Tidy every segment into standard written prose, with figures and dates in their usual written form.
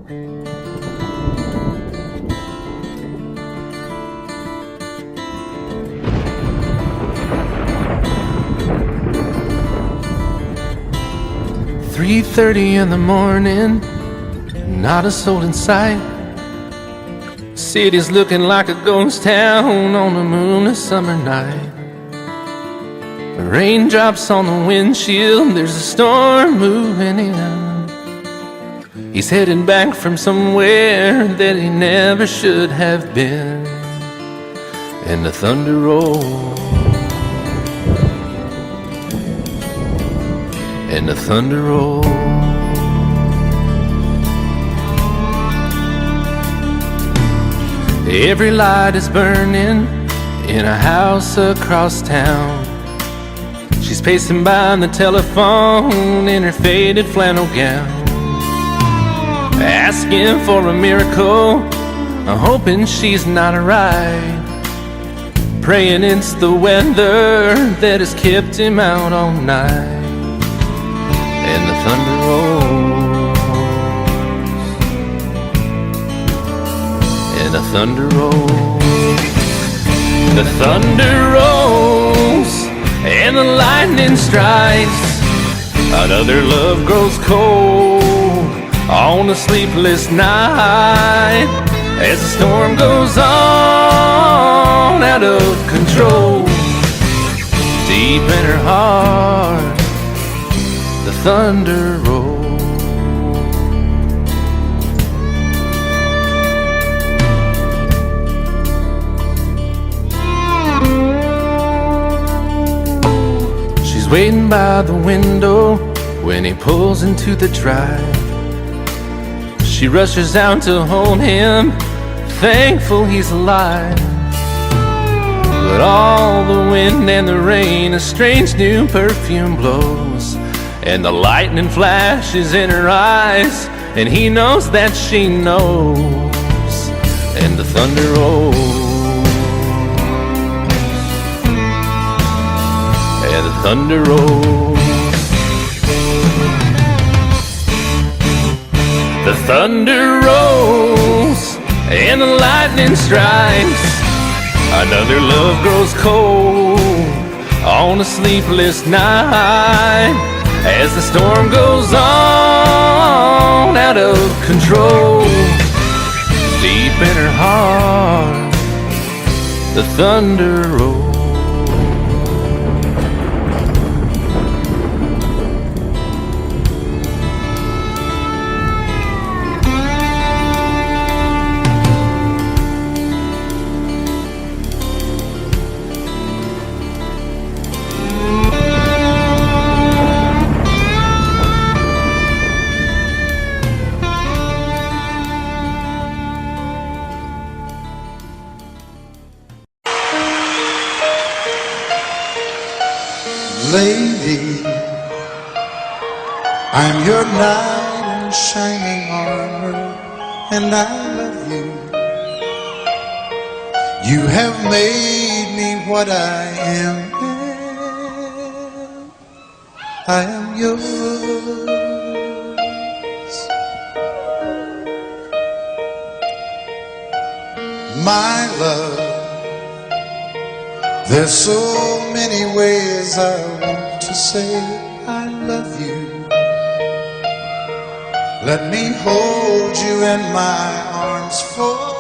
"3:30 in the morning, not a soul in sight. City's looking like a ghost town on a moonless summer night. Raindrops on the windshield, there's a storm moving in. He's heading back from somewhere that he never should have been. And the thunder rolls, and the thunder rolls. Every light is burning in a house across town. She's pacing by the telephone in her faded flannel gown, asking for a miracle, hoping she's not right, praying it's the weather that has kept him out all night. And the thunder rolls, and the thunder rolls. The thunder rolls, and the lightning strikes. Another love grows cold on a sleepless night, as the storm goes on out of control. Deep in her heart, the thunder rolls. She's waiting by the window when he pulls into the drive. She rushes out to hold him, thankful he's alive. But all the wind and the rain, a strange new perfume blows, and the lightning flashes in her eyes, and he knows that she knows. And the thunder rolls, and the thunder rolls. The thunder rolls, and the lightning strikes. Another love grows cold on a sleepless night, as the storm goes on out of control. Deep in her heart, the thunder rolls. Lady, I'm your knight in shining armor, and I love you. You have made me what I am. I am yours. My love, there's so many ways I want to say I love you. Let me hold you in my arms forevermore.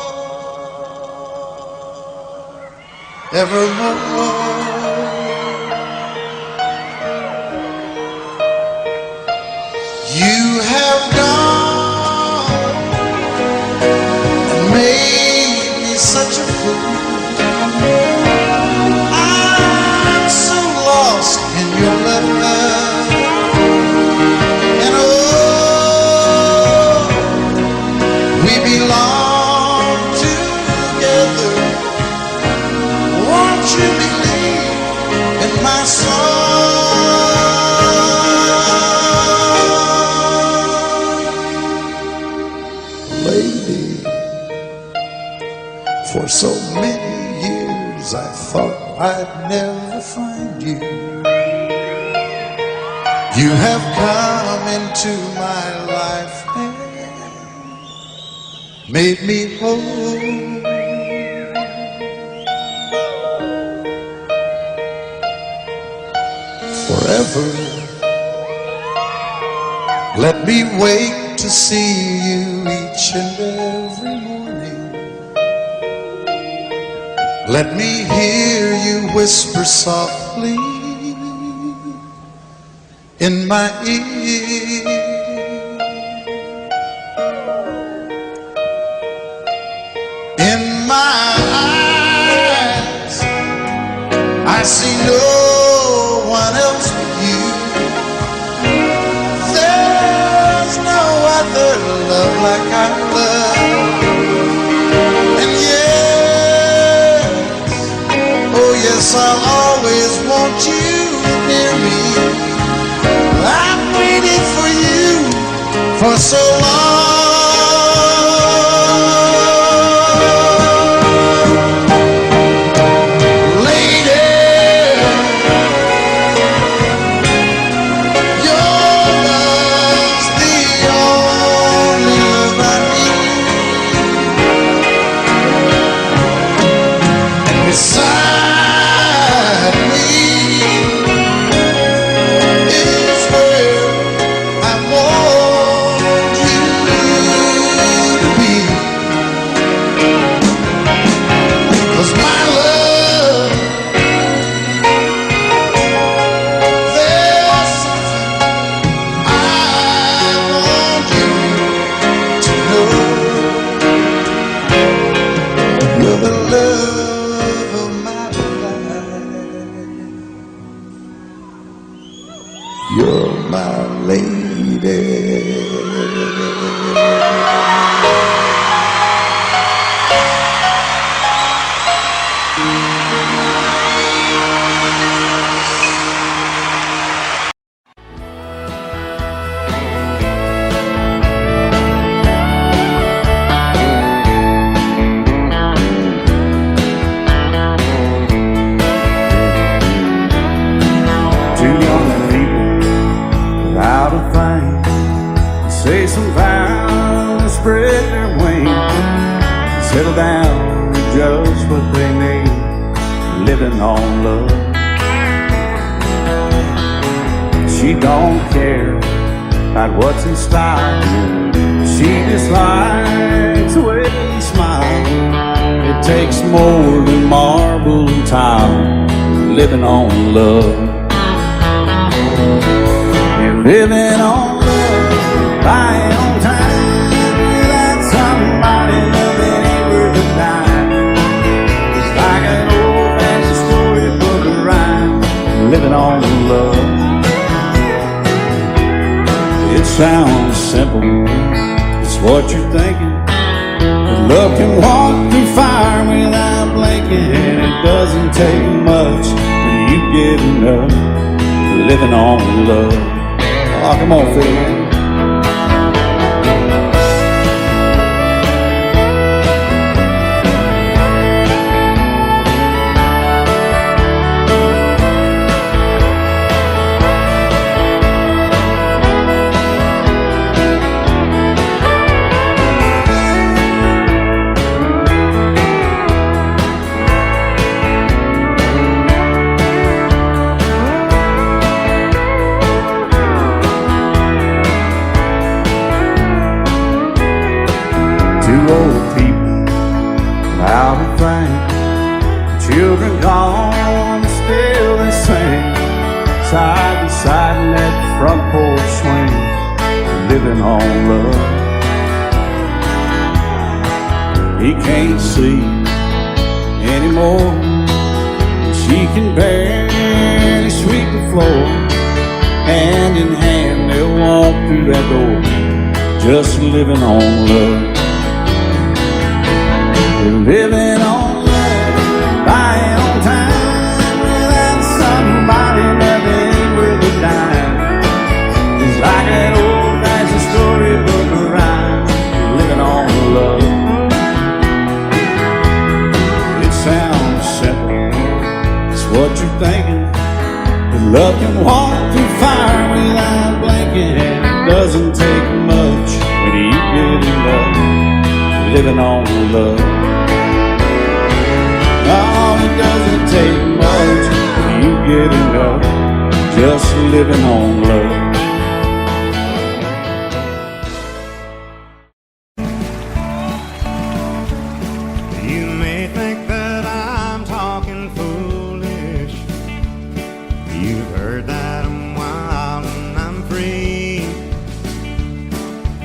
You have gone and made me such a fool. In your love, and oh, we belong together. Won't you believe in my song? Lady, for so many years I thought I'd never find you. You have come into my life, made me whole. Forever, let me wake to see you each and every morning. Let me hear you whisper softly in my ear. In my eyes, I see no one else but you. There's no other love like our love. And yes, oh yes, I'll always want you near me. I've waited for you for so long. Beside me is where I want you to be. 'Cause my love, there's something I want you to know. You're the love of my life. You're my lady. Two young people without a thing, say some vows, spread their wings, settle down to just what they need, living on love. She don't care about what's in style, she just likes the way they smile. It takes more than marble and tile, living on love. You're living on love, buying on time, without somebody loving ain't worth a dime. It's like an old-fashioned storybook of rhyme, living on love. It sounds simple, it's what you're thinking, but love can walk through fire without blinking. It doesn't take much for you giving up, living on love. Oh, come on, Phil. Two old people without a thing, children gone, still they sing, side by side in that front porch swing, living on love. He can't see anymore, she can barely sweep the floor. Hand in hand they'll walk through that door, just living on love. You're living on love, buying on time, without somebody loving ain't worth a dime. It's like that old-fashioned storybook of rhyme, living on love. It sounds simple, it's what you're thinking, but love can walk through fire without blinking. It doesn't take much when you get it up, living on love. Oh, it doesn't take much when you get enough, just living on love. You may think that I'm talking foolish. You've heard that I'm wild and I'm free.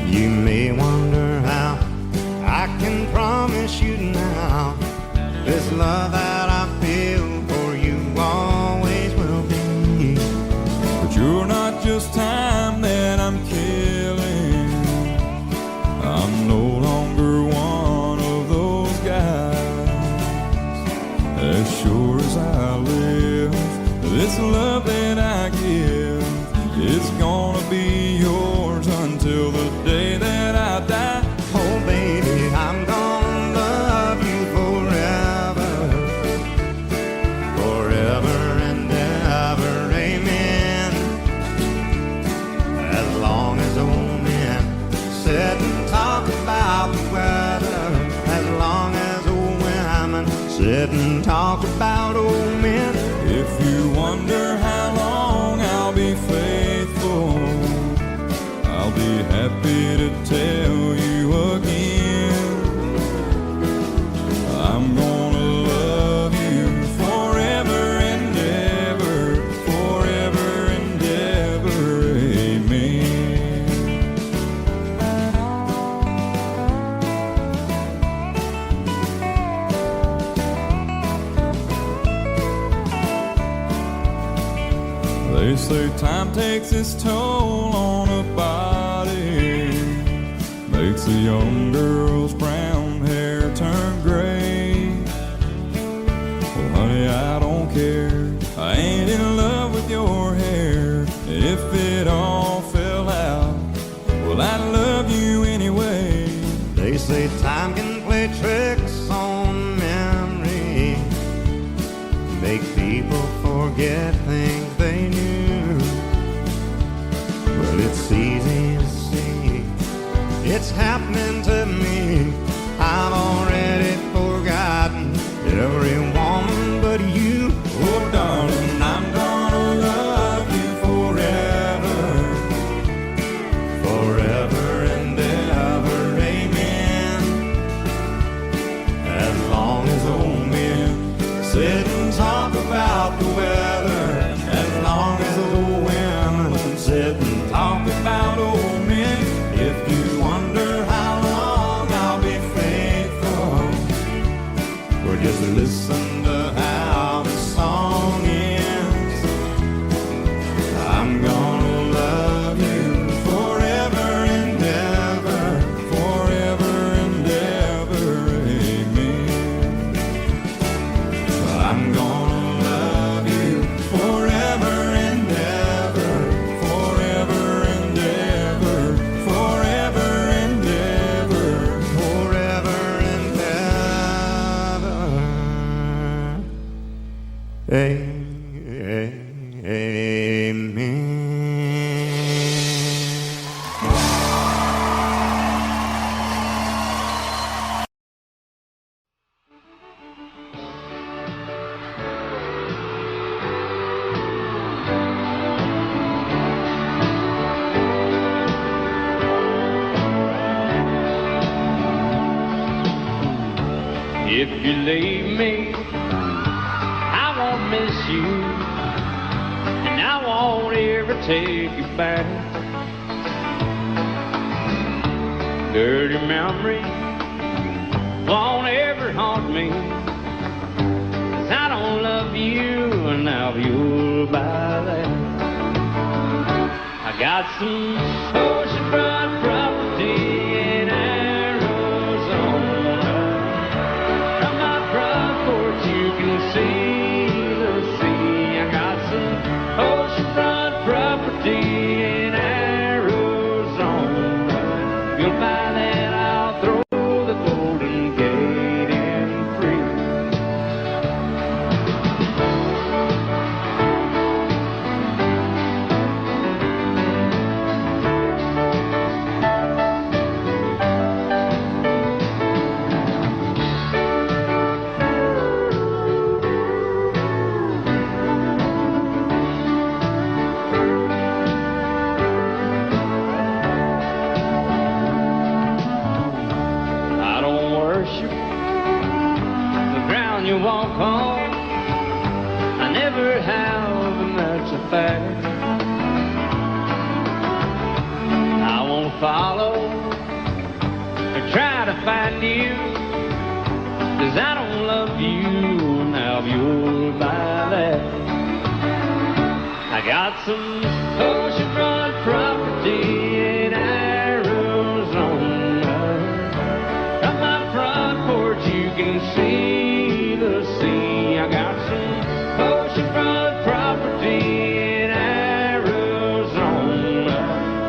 You may wonder how I can promise you now this love that I feel for you always will be. But you're not just time that I'm killing. I'm no longer one of those guys. As sure as I live, this love that I give is gonna be yours until the day that I die. Oh baby, I'm gonna love you forever, forever and ever, amen. As long as old men sit and talk about the weather, as long as old women sit and talk about old men. If you wonder how long I'll be faithful, I'll be happy to tell you again. I'm gonna love you forever and ever, forever and ever, amen. They say time takes its toll on a body, makes a young girl's brown hair turn gray. Well, honey, I don't care. I ain't in love with your hair. If it all fell out, well, I'd love you anyway. They say time can play tricks on memory, make people forget things they knew. Well, it's easy to see, it's happening to me. I've already forgotten every woman but you. Oh, darling, I'm gonna love you forever, Forever and ever, amen. As long as old men sit and talk about the weather, as long as old women sit and talk about old men. If you wonder how long I'll be faithful, or just listen to how the song ends, I'm gonna love you forever and ever, forever and ever, amen. I'm gonna love you forever and ever, Forever and ever, forever and ever. forever and ever. Amen. If you leave me, I won't miss you, and I won't ever take you back. Dirty memory won't ever haunt me, 'cause I don't love you, and now you'll buy that. I got some oceanfront property in Arizona. From my front porch you can see the sea. I got some oceanfront property in Arizona. If you'll buy that, I'll throw the Golden Gate in free. follow and try to find you, 'cause I don't love you now you're by that. I got some oceanfront property in Arizona. From my front porch you can see the sea. I got some oceanfront property in Arizona.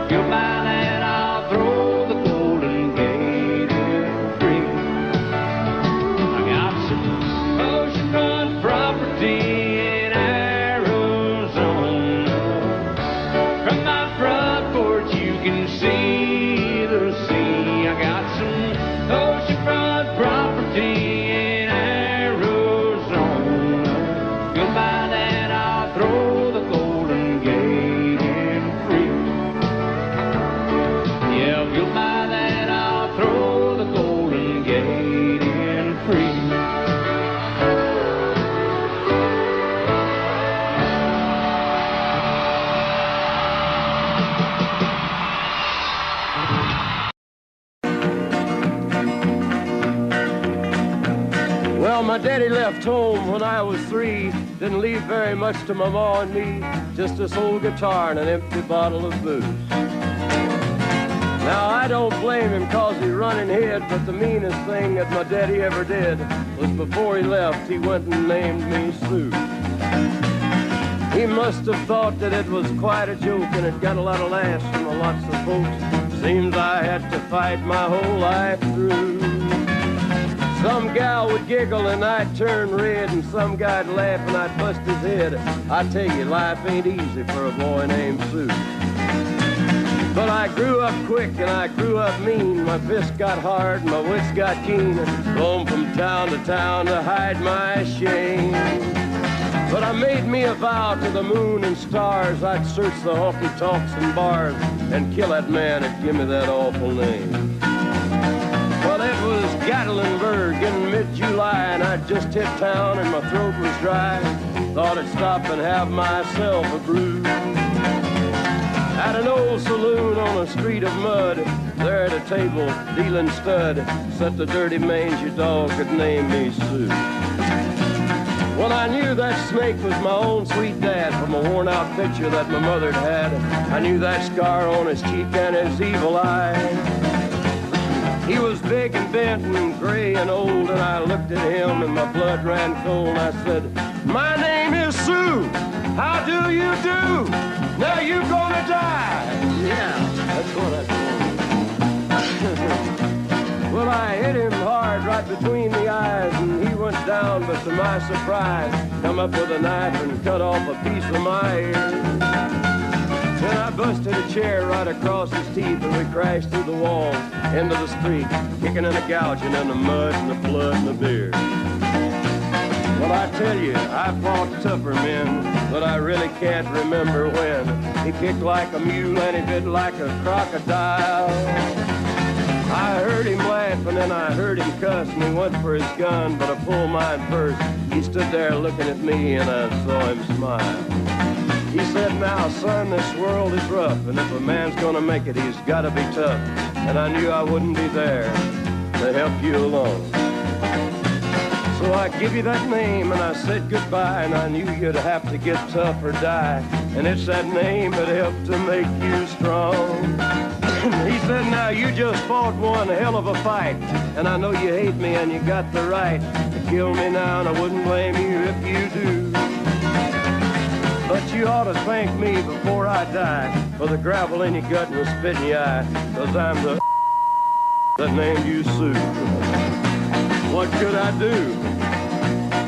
If you'll buy that, I'll throw the Golden Gate in free. I got some oceanfront property in Arizona. From my front porch you can see the sea. I got some oceanfront property in Arizona. If you'll buy that, I'll throw the Golden Gate in free. Yeah, if you'll buy that, I'll throw the Golden Gate in free. Well, my daddy left home when I was 3. Didn't leave very much to my ma and me. Just this old guitar and an empty bottle of booze. Now, I don't blame him 'cause he running hid, but the meanest thing that my daddy ever did was before he left, he went and named me Sue. He must have thought that it was quite a joke, and it got a lot of laughs from lots of folks. Seems I had to fight my whole life through. Some gal would giggle and I'd turn red, and some guy'd laugh and I'd bust his head. I tell you, life ain't easy for a boy named Sue. But I grew up quick and I grew up mean. My fists got hard and my wits got keen. Roamed from town to town to hide my shame. But I made me a vow to the moon and stars, I'd search the honky-tonks and bars and kill that man that give me that awful name. Well, it was Gatlinburg in mid-July, and I'd just hit town and my throat was dry. Thought I'd stop and have myself a brew. At an old saloon on a street of mud, there at a table, dealing stud, sat the dirty mangy dog that named me Sue. Well, I knew that snake was my own sweet dad from a worn-out picture that my mother'd had. I knew that scar on his cheek and his evil eye. He was big and bent and gray and old, and I looked at him and my blood ran cold. I said, "My name is Sue. How do you do? Now you gonna die." Yeah, that's what I told him. Well, I hit him hard right between the eyes, and he went down, but to my surprise, come up with a knife and cut off a piece of my ear. Then I busted a chair right across his teeth, and we crashed through the wall into the street, kicking and a gouging in the mud and the blood and the beer. Well, I tell you, I fought tougher men, but I really can't remember when. He kicked like a mule and he bit like a crocodile. I heard him laugh and then I heard him cuss, and he went for his gun, but I pulled mine first. He stood there looking at me and I saw him smile. He said, "Now, son, this world is rough, and if a man's gonna make it, he's gotta be tough." And I knew I wouldn't be there to help you along. So I give you that name and I said goodbye, and I knew you'd have to get tough or die. And it's that name that helped to make you strong. He said, "Now you just fought one hell of a fight, and I know you hate me and you got the right to kill me now, and I wouldn't blame you if you do. But you ought to thank me before I die for the gravel in your gut and the spit in your eye, 'cause I'm the that named you Sue." What could I do?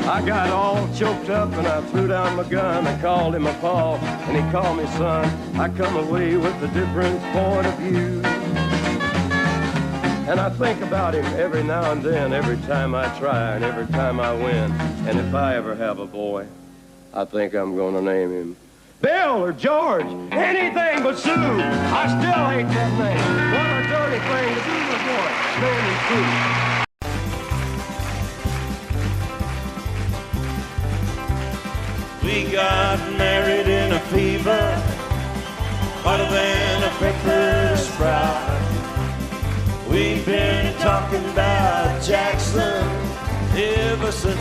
I got all choked up and I threw down my gun. I called him a pa and he called me son. I come away with a different point of view. And I think about him every now and then, every time I try and every time I win. And if I ever have a boy, I think I'm gonna name him Bill or George, anything but Sue. I still hate that name. What a dirty thing to do to a boy. Name him Sue. We got married in a fever, hotter than a pepper sprout.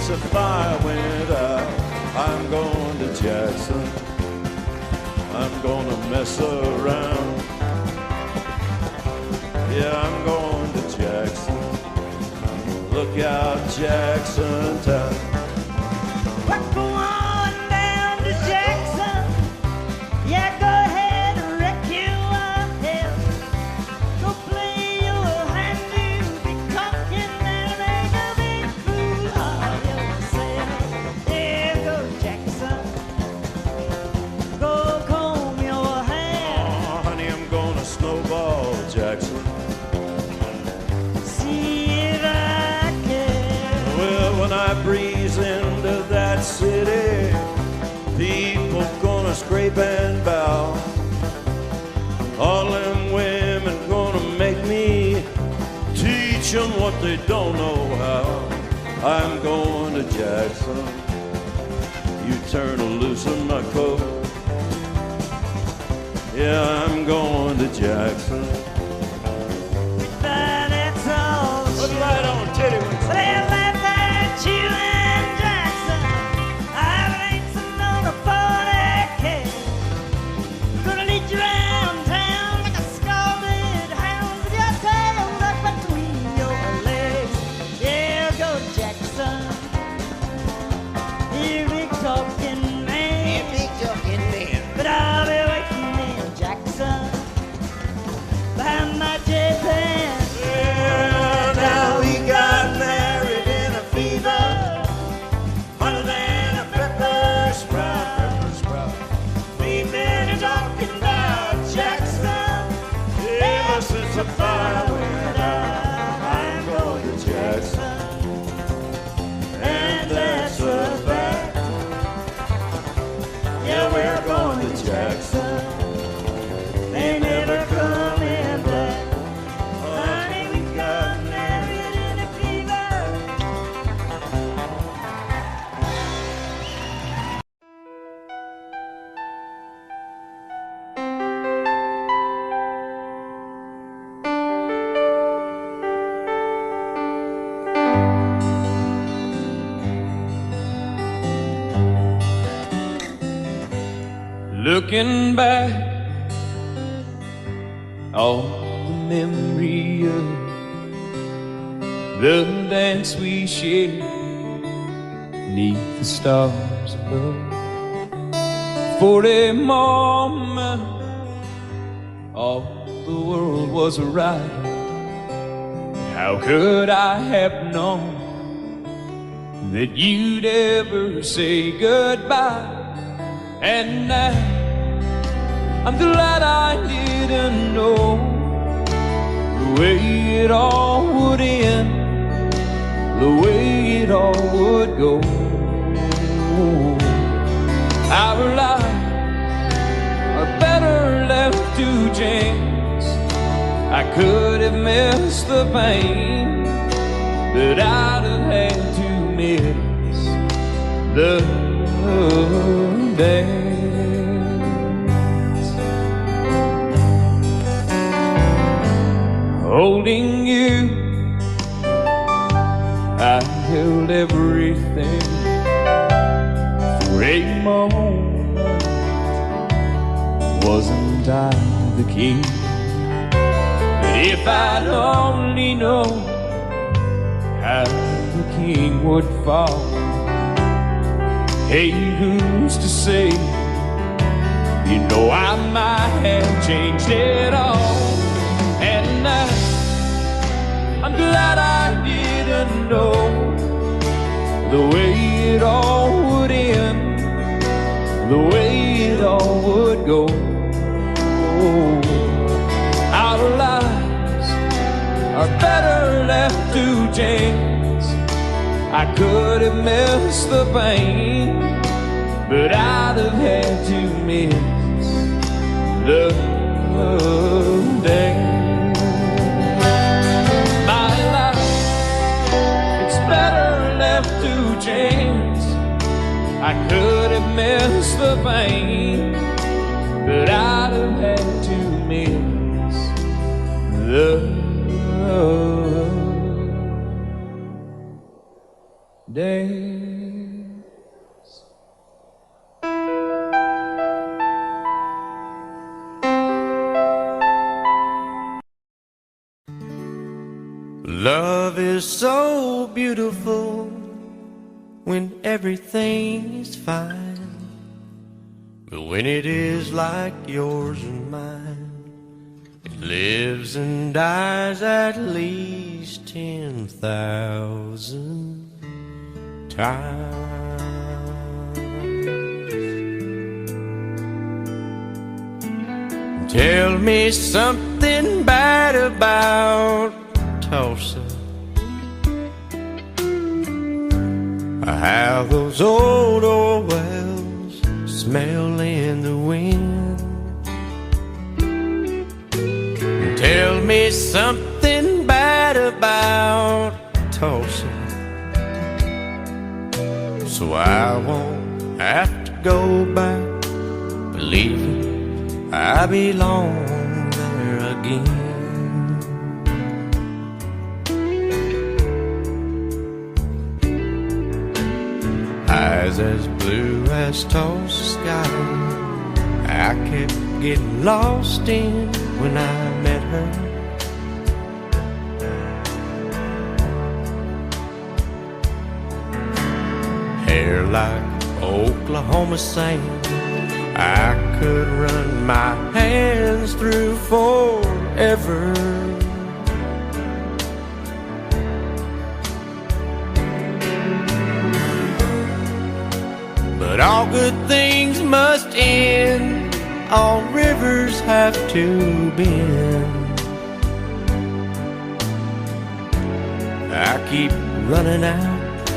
since the fire went out. I'm going to Jackson. I'm gonna mess around. Yeah, I'm going to Jackson. Look out, Jackson Town. We're going down to Jackson. Yeah, go ahead and wreck your hell. Go play your hand, you be cocking and make a big fool of yourself. Yeah, go Jackson. Go comb your hair. Oh, honey, I'm gonna snowball Jackson. See if I can. Well, when I breeze into that city, people gonna scrape and bow. All them women gonna make me teach them what they don't know how. I'm going to Jackson. You turn loose in my coat. Yeah, I'm going to Jackson. But that's all. Put the light on, titty wings. Well, laugh at you and Jackson. I'm racing on a 40K. Gonna lead you around town like a scalded hound with your tail tucked between your legs. Yeah, go Jackson. You big talking man. But I'll be waiting in Jackson behind my J-Pan. Yeah, now we got married in a fever, hotter than a pepper sprout. We've been talking about Jackson ever since the fire went out. I'm going to Jackson, and that's a fact. Yeah, we're going to Jackson. They never coming back. Honey, we got married in a fever. Looking back on the memory of the dance we shared neath the stars above. For a moment, all the world was right. How could I have known that you'd ever say goodbye? And now I'm glad I didn't know the way it all would end, the way it all would go. Our lives are better left to chance. I could have missed the pain, but I'd have had to miss the dance. Holding you, I held everything for a moment. Wasn't I the king? But if I'd only known how the king would fall, hey, who's to say? You know I might have changed it all. And I'm glad I didn't know the way it all would end, the way it all would go. Our lives are better left to chance. I could have missed the pain, but I'd have had to miss the dance. My life, it's better left to chance. I could have missed the pain, but I'd have had to miss the day. Love is so beautiful when everything's fine, but when it is like yours and mine, it lives and dies at least 10,000 times. Tell me something bad about Tulsa, how those old wells smell in the wind. Tell me something bad about Tulsa, so I won't have to go back believing I belong there again. Eyes as blue as Tulsa sky, I kept getting lost in when I met her. Hair like Oklahoma sand, I could run my hands through forever. But all good things must end, all rivers have to bend. I keep running out,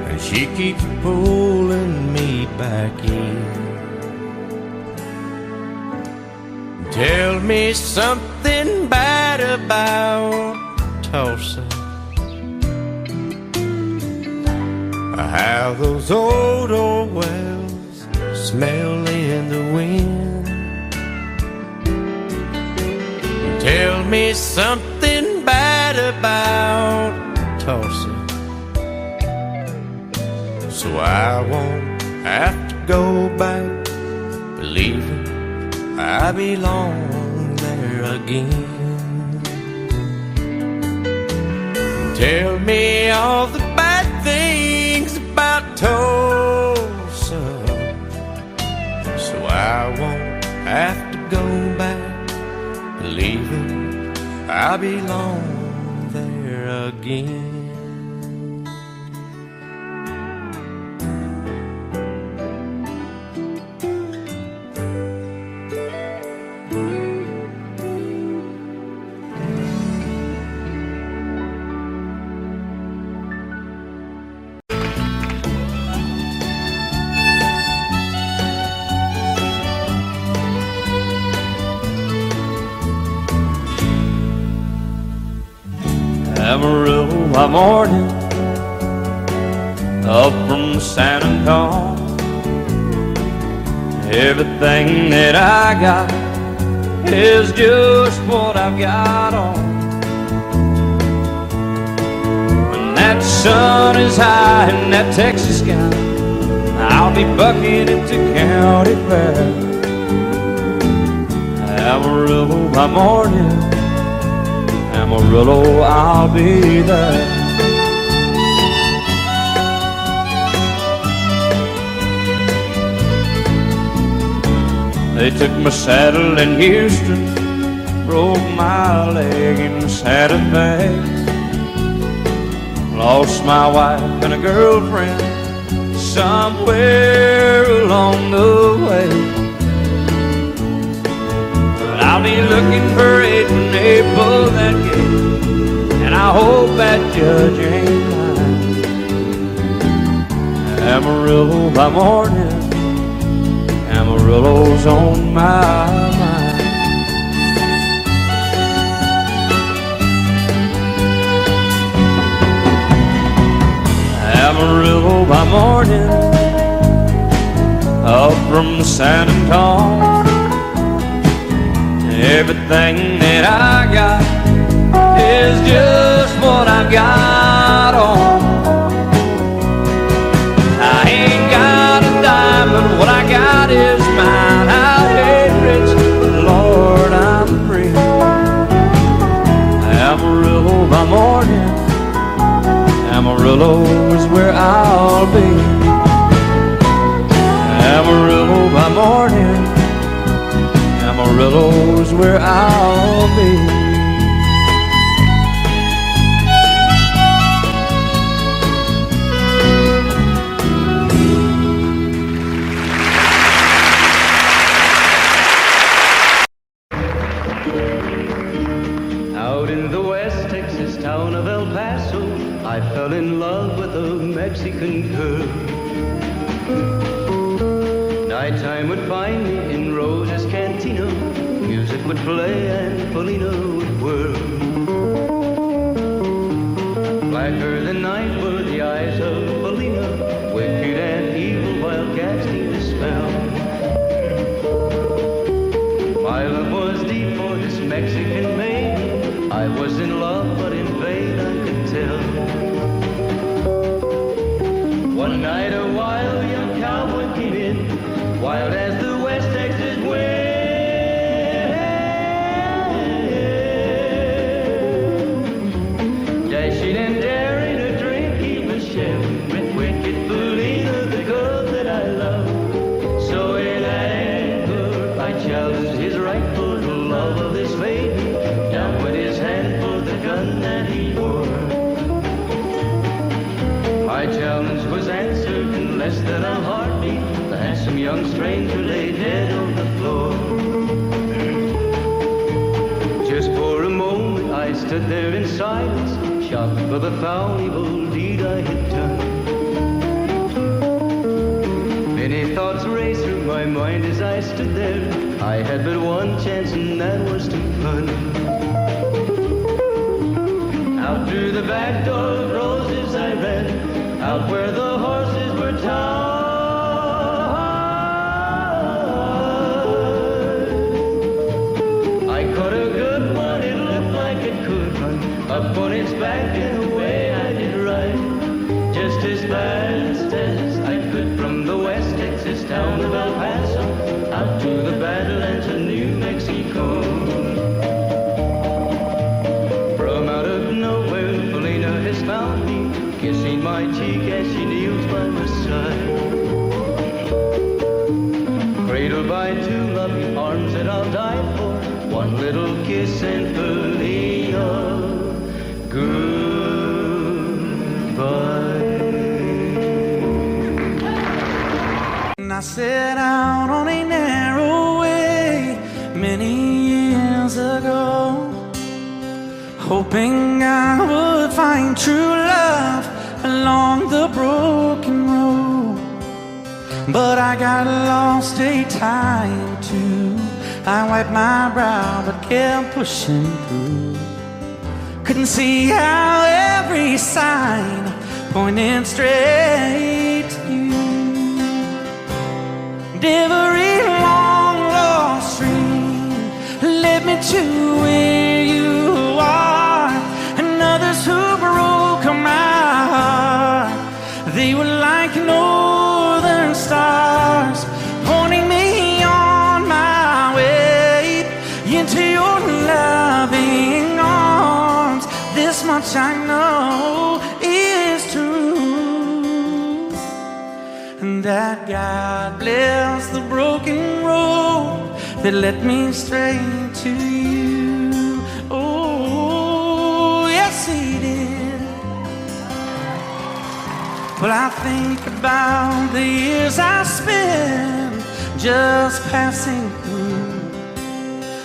and she keeps pulling me back in. Tell me something bad about Tulsa, how those old wells smell in the wind. Tell me something bad about Tulsa, so I won't have to go back believing I belong there again. Tell me all the bad things about Tulsa, so I won't have to go back believing I belong there again. Amarillo by morning, up from San Antonio. Everything that I got is just what I've got on. When that sun is high in that Texas sky, I'll be bucking into county fair. Amarillo by morning, Amarillo, I'll be there. They took my saddle in Houston, broke my leg in Santa Fe. Lost my wife and a girlfriend somewhere along the way. I'll be looking for it when they pull that gate, and I hope that judge ain't lying. Amarillo by morning, Amarillo's on my mind. Amarillo by morning, up from San Antonio. Everything that I got is just what I've got on. I ain't got a dime, but what I got is mine. I ain't rich, but Lord, I'm free. Amarillo Amarillo is where I'll be. Amarillo by morning, Amarillo is where I'll be. Out in the West Texas town of El Paso, I fell in love with a Mexican girl. Nighttime would find me in Rose's Cantina. Music would play and Felina would whirl. Blacker than night were the eyes of Felina, wicked and evil while casting a spell. My love was deep for this Mexican maiden. I was in love, but in vain I could tell. One night a wild young cowboy came in, wild as the West Texas wind. Dashing and daring a drink he was sharing with wicked Felina, the girl that I love. So in anger I challenged his rightful love of this maiden. Down with his hand for the gun that he wore. My challenge was answered in less than a heartbeat. The handsome young stranger lay dead on the floor. Just for a moment I stood there in silence, shocked for the foul evil deed I had done. Many thoughts raced through my mind as I stood there. I had but one chance and that was to run. Out through the back door of Roses I ran, out where the horses were tied. I caught a good one, it looked like it could run, up on its back and away I did ride. Just as fast as I could from the West Texas town of El Paso, out to the Badlands of New Mexico. From out of nowhere, Felina has found me, kissing my cheek as she kneels by my side. Cradled by two loving arms that I'll die for, one little kiss and Felina, goodbye. I set out on a narrow way many years ago, hoping I would find true love along the broken road. But I got lost a time or two. I wiped my brow but kept pushing through. Couldn't see how every sign pointed straight to you. Every long lost stream led me to where you are, and others who broke my heart, they were like northern stars, pointing me on my way into your loving arms. This much I know is true, and that God bless the broken road that led me straight to you. Oh, yes, He did. Well, I think about the years I spent just passing through.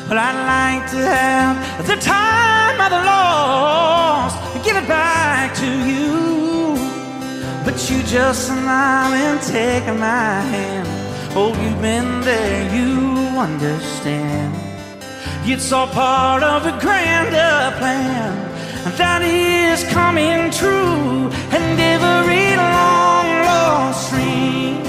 Well, I'd like to have the time I've lost, give it back to you. But you just smile and take my hand. Oh, you've been there, you understand. It's all part of a grander plan that is coming true. And every long lost stream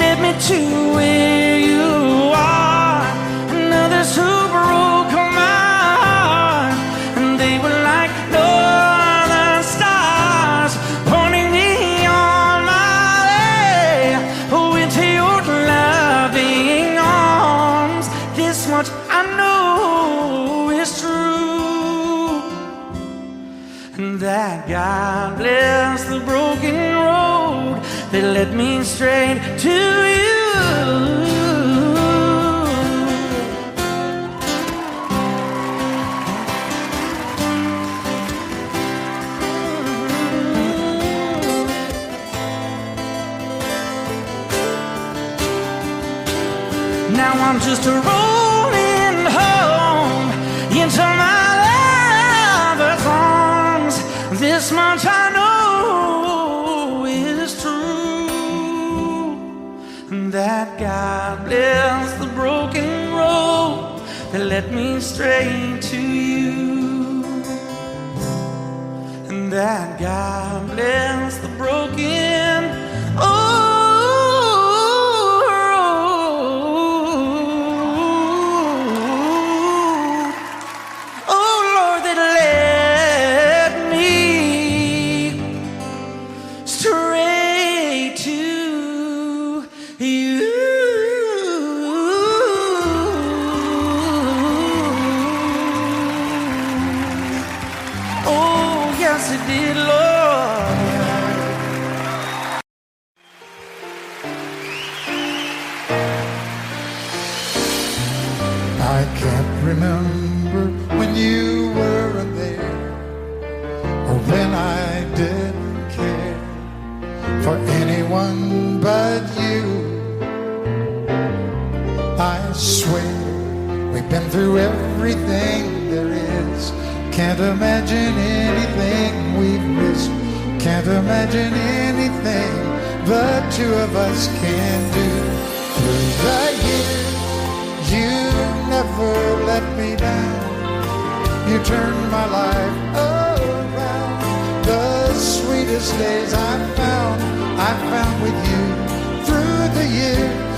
led me to where you are, and others who broke my heart, and they were like northern stars, pointing me on my way, oh, into your loving arms. This much I know is true, and that God bless the led me straight to you. Now I'm just rolling home into my lover's arms. This much I know is true, that God bless the broken road that led me straight to you, and that God bless the broken I can't remember when you weren't there, or when I didn't care for anyone but you. I swear we've been through everything there is. Can't imagine anything we've missed. Can't imagine anything the two of us can do. Through the years, you never let me down. You turned my life around. The sweetest days I found with you. Through the years,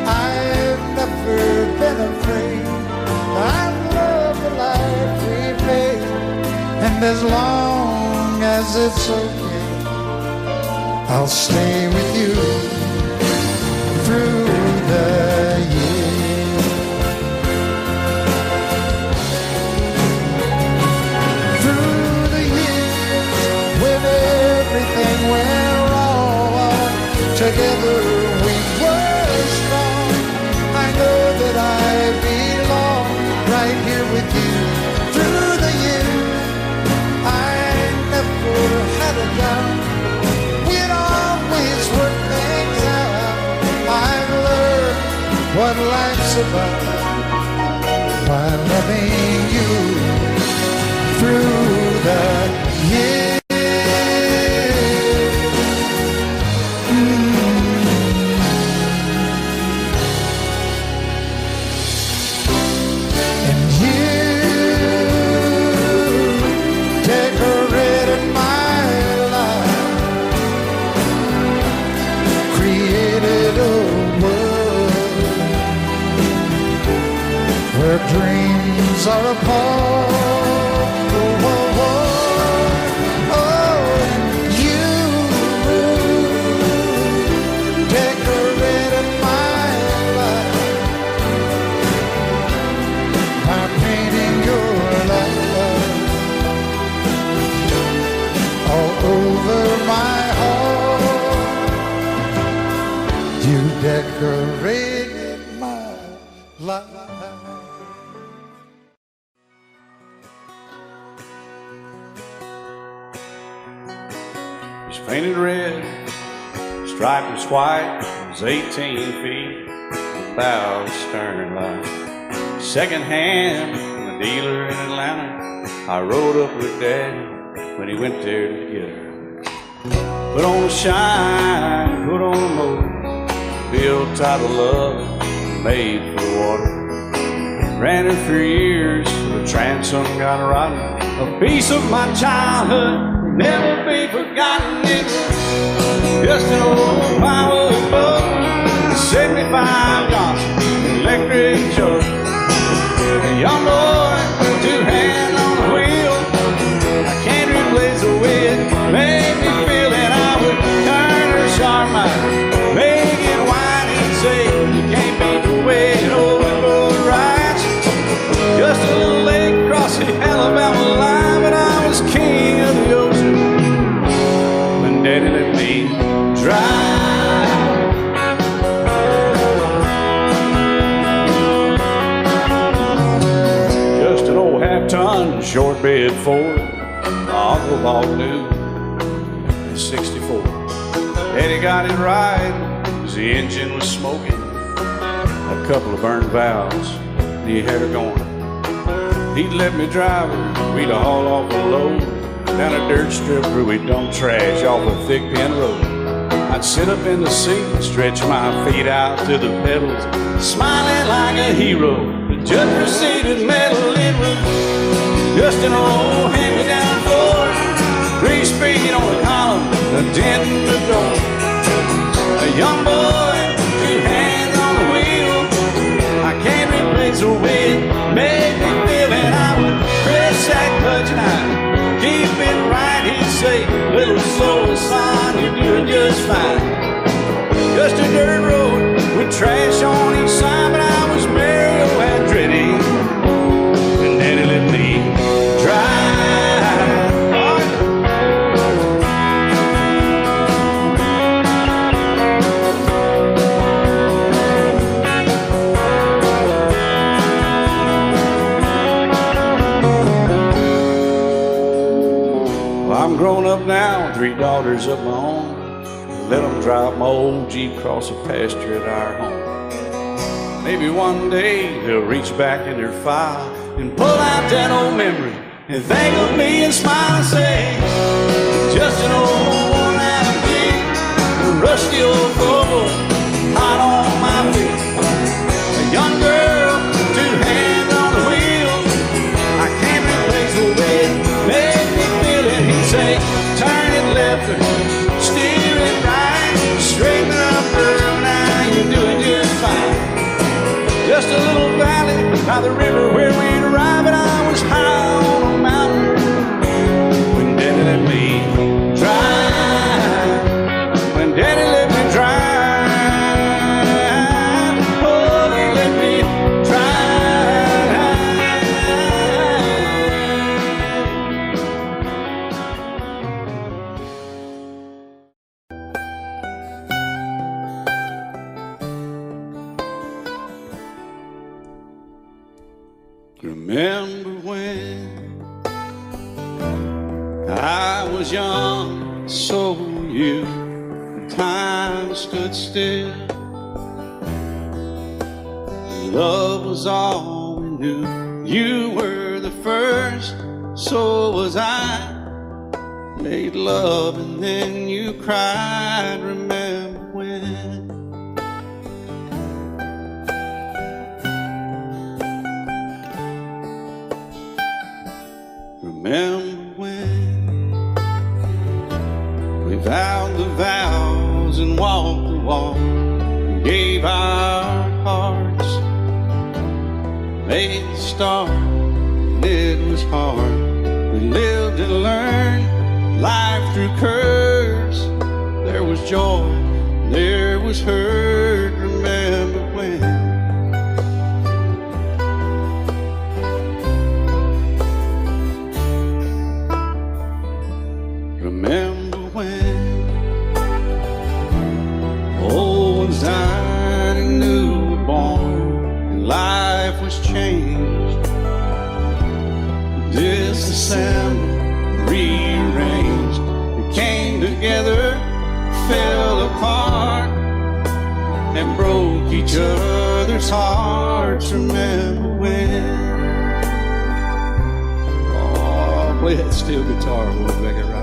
I've never been afraid. I love the life we've made, and as long as it's okay, I'll stay with you through the years. Through the years, when everything went wrong, together we were strong. I know that I belong right here with you. Through the years, I never had a doubt. We'd always work things out. I've learned what life's about by loving you through the years. And you decorated my life, created a world where dreams are apart. Decorated my life. It's painted red, striped was white. It was 18 feet without a stern light. Second hand from a dealer in Atlanta. I rode up with Daddy when he went there to get her. Put on a shine, put on a motor, built out of love, made for the water. Ran it for years, the transom got rotten. A piece of my childhood will never be forgotten. It's just an old power boat, 75 Johnson, electric jug. A young boy, two hands on the wheel. I can't replace the way it made me feel, and I would turn her sharp mind, make it wide and say, you can't beat the way an old boat rides. Just a little lake across the Alabama line, but I was king of the ocean when Daddy let me drive. ton short bed Ford Uncle bought new in '64. Eddie got it right, 'cause the engine was smoking, a couple of burned valves, and he had her going. He'd let me drive her, we'd haul off a load down a dirt strip where we'd dump trash off a thick pin road. I'd sit up in the seat and stretch my feet out to the pedals, smiling like a hero. The judge proceeded metal, it was just an old hand-me-down Ford, 3-speed on the column, a dent in the door. A young boy, 2 hands on the wheel, I can't replace the way it made me feel. And I would press that clutch and I'd keep it right. He'd say, little slow, son, you're doing just fine. Just a dirt road with trash on each side, but I was Mario Andretti, and Daddy let me drive. Well, I'm grown up now, 3 daughters of my own. Let them drive my old Jeep across the pasture at our home. Maybe one day they'll reach back in their file and pull out that old memory and think of me and smile and say, just an old worn-out Jeep, a rusty old Volvo, hot on my feet. A young girl, 2 hands on the wheel, I can't replace the way it made me feel. And he'd say, turn it left or steer it right, straighten up, girl, now you're doing just fine. Just a little valley by the river where we'd arrive, and I was high on a mountain when Daddy let me drive. When Daddy let me drive, oh, he let me Remember when I was young, so were you. Time stood still. Love was all we knew. You were the first, so was I. Made love and then you cried. Remember when? Remember when we vowed the vows and walked the walk, and gave our hearts, made the start, and it was hard. We lived and learned life through curves. There was joy, there was hurt. Remember when? Remember when old ones died and new were born, and life was changed, disassembled, rearranged. We came together, fell apart, and broke each other's hearts. Remember when? Oh, play that steel guitar, we'll make it right.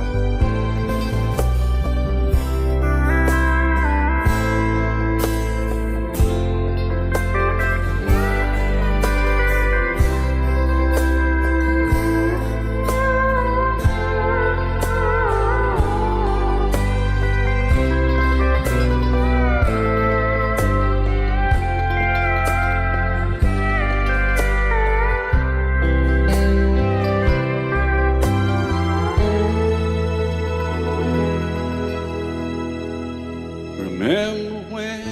Remember when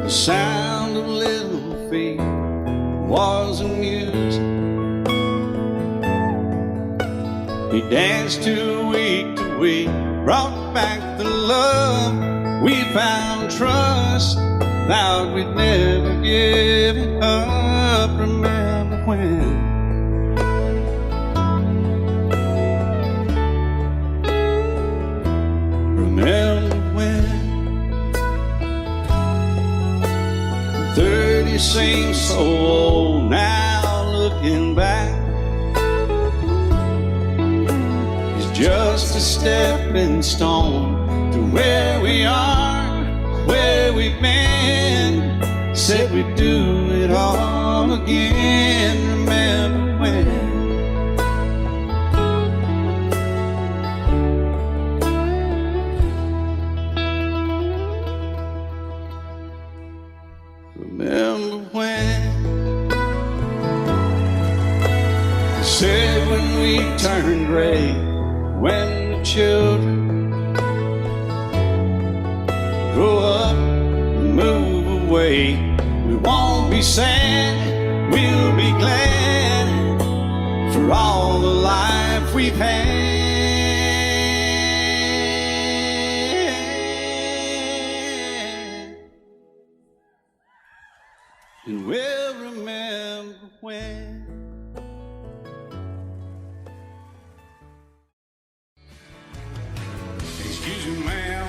the sound of little feet was a music? He danced to week, brought back the love. We found trust, vowed we'd never give it up. remember when. Remember when 30 seems so old now, looking back. It's just a stepping stone to where we are, where we've been. Said we'd do it all again. Remember when. Remember when. Said when we turned gray, when the children grow up and move away, we won't be sad, we'll be glad for all the life we've had. And we'll remember when. Excuse me, ma'am,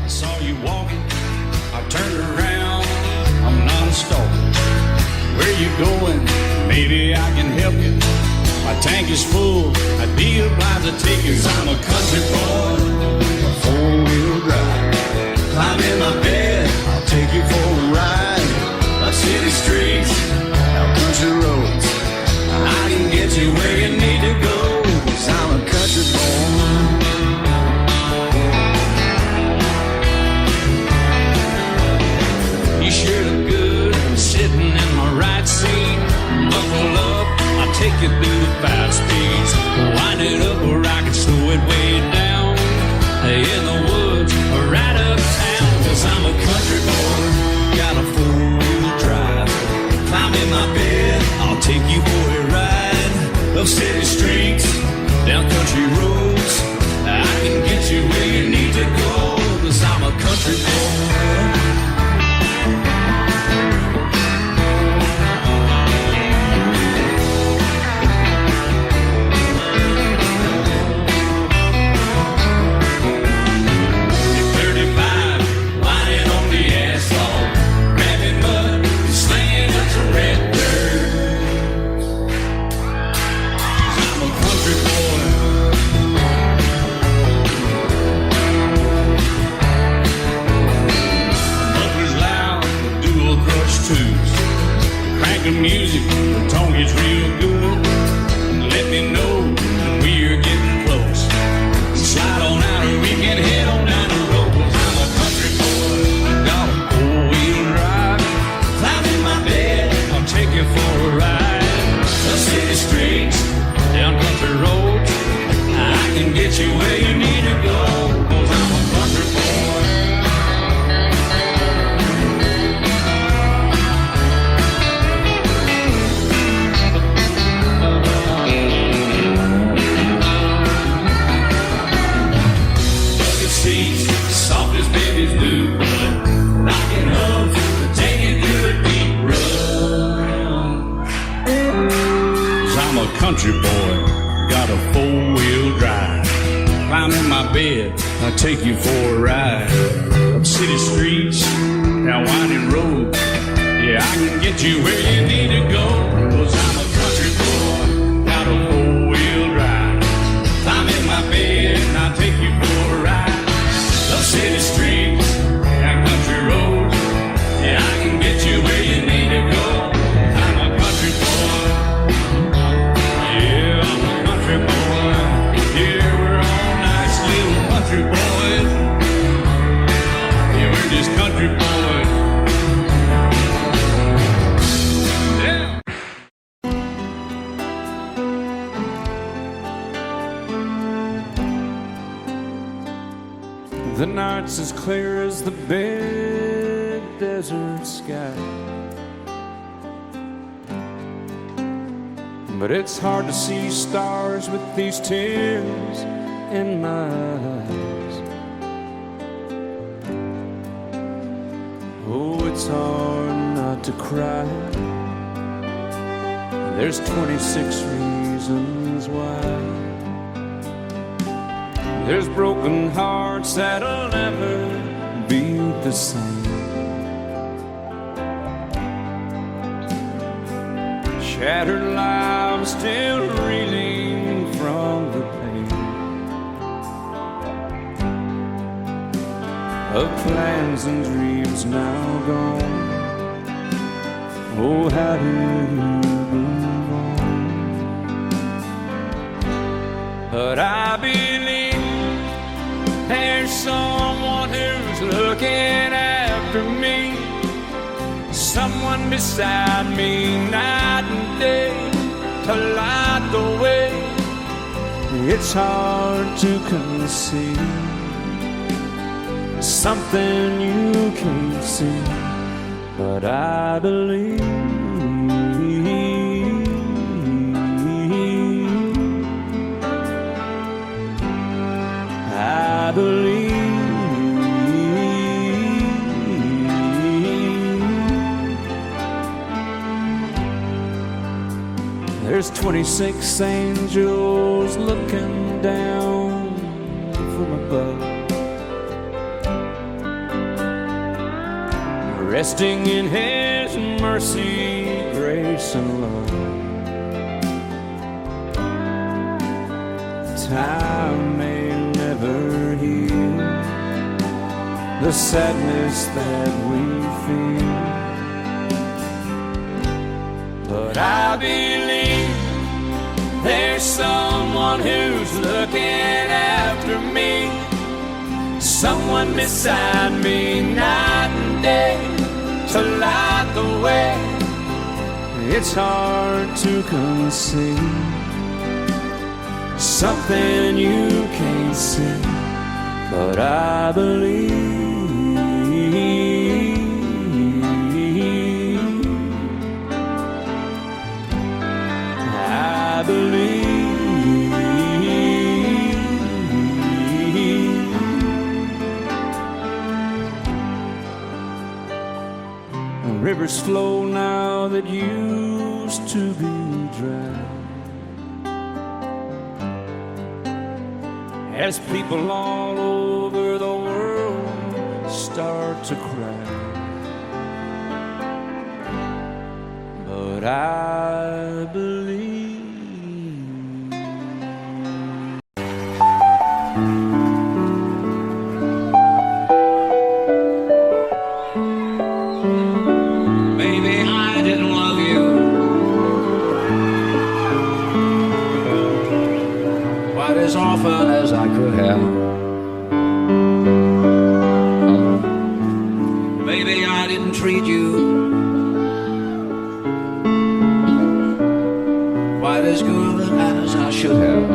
I saw you walking. I turned around, I'm not a stalker. Where you going? Maybe I can help you. My tank is full, I'd be obliged to take you. 'Cause I'm a country boy, a four-wheel drive. Climb in my bed, I'll take you for a ride. Up city streets, out country roads. I can get you where you need to go. 'Cause I'm a country boy. You sure look good sitting in my right seat. Buckle up, I'll take you through the fast speeds. Wind it up where I can slow it way down. In the woods or right uptown. 'Cause I'm a country boy, got a four-wheel drive. Climb in my bed, I'll take you for a ride. Up city streets, down country roads. I can get you where you need to go. 'Cause I'm a country boy. Music, the tone gets real good. Let me know when we're getting close. Slide on out and we can head on down the road. 'Cause I'm a country boy, got a four-wheel drive. Climb in my bed, I'll take you for a ride. Up city streets, down country roads. I can get you where you need to go. 'Cause I'm a country boy. Soft as babies do, rocking up, taking through the deep run. 'Cause I'm a country boy, got a four-wheel drive. Climb in my bed, I'll take you for a ride. Up city streets, down winding roads. Yeah, I can get you where you need to go. 'Cause I'm a country boy, got a four-wheel drive. Climb in my bed, I'll take you for a ride. Up city streets, down country roads. Yeah, I can get you where you need to go. I'm a country boy. Yeah, I'm a country boy. Yeah, we're all nice little country boys. Yeah, we're just country boys. Yeah. The night's as clear as the big desert sky. But it's hard to see stars with these tears in my eyes. Oh, it's hard not to cry There's 26 reasons why. There's broken hearts that'll never be the same. Shattered lives still reeling from the pain of plans and dreams now gone. Oh, how do you move on? But I believe there's someone who's looking after me, someone beside me night and day to light the way. It's hard to conceive something you can't see, but I believe. I believe. There's 26 angels looking down from above, resting in His mercy, grace, and love. Time may never heal the sadness that we feel, but I believe there's someone who's looking after me, someone beside me night and day to light the way. It's hard to conceive something you can't see, but I believe. I believe. Rivers flow now that used to be dry, as people all over the world start to cry. But I believe. Maybe I didn't love you quite as often as I could have. Maybe I didn't treat you quite as good as I should have.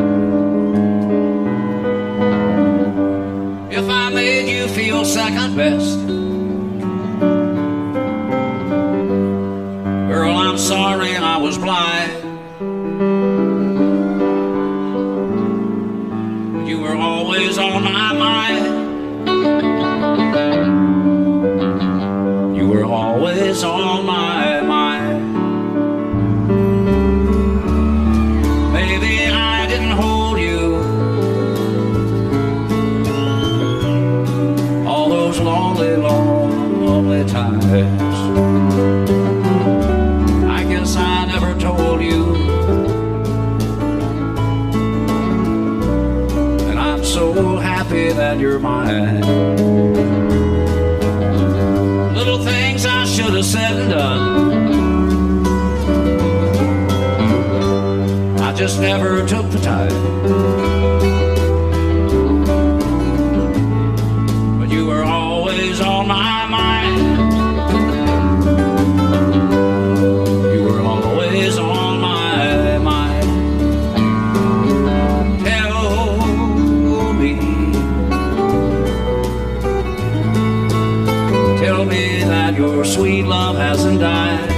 If I made you feel second best, girl, I'm sorry I was blind. You were always on my mind. You were always on my mind. Maybe I didn't hold you all those lonely, lonely times. I guess I never told you, and I'm so happy that you're mine. Little things I should have said and done, I just never took the time. But you were always on my mind. You were always on my mind. Tell me that your sweet love hasn't died,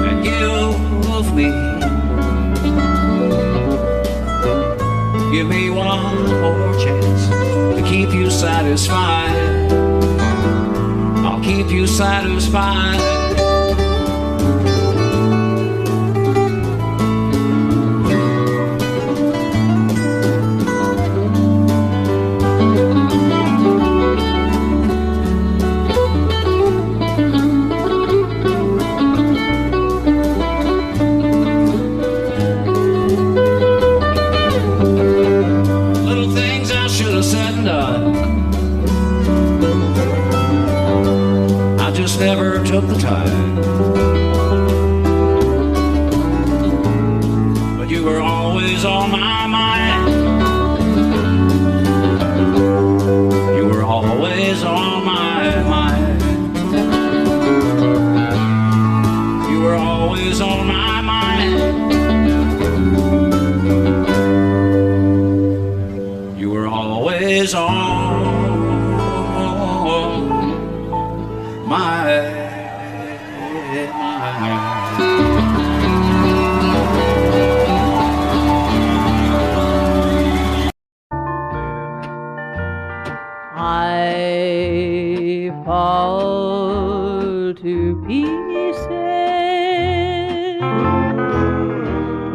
and give me one more chance to keep you satisfied. I'll keep you satisfied. mind. But you were always on my mind. You were always on my mind. You were always on my mind. You were always on my mind. I fall to pieces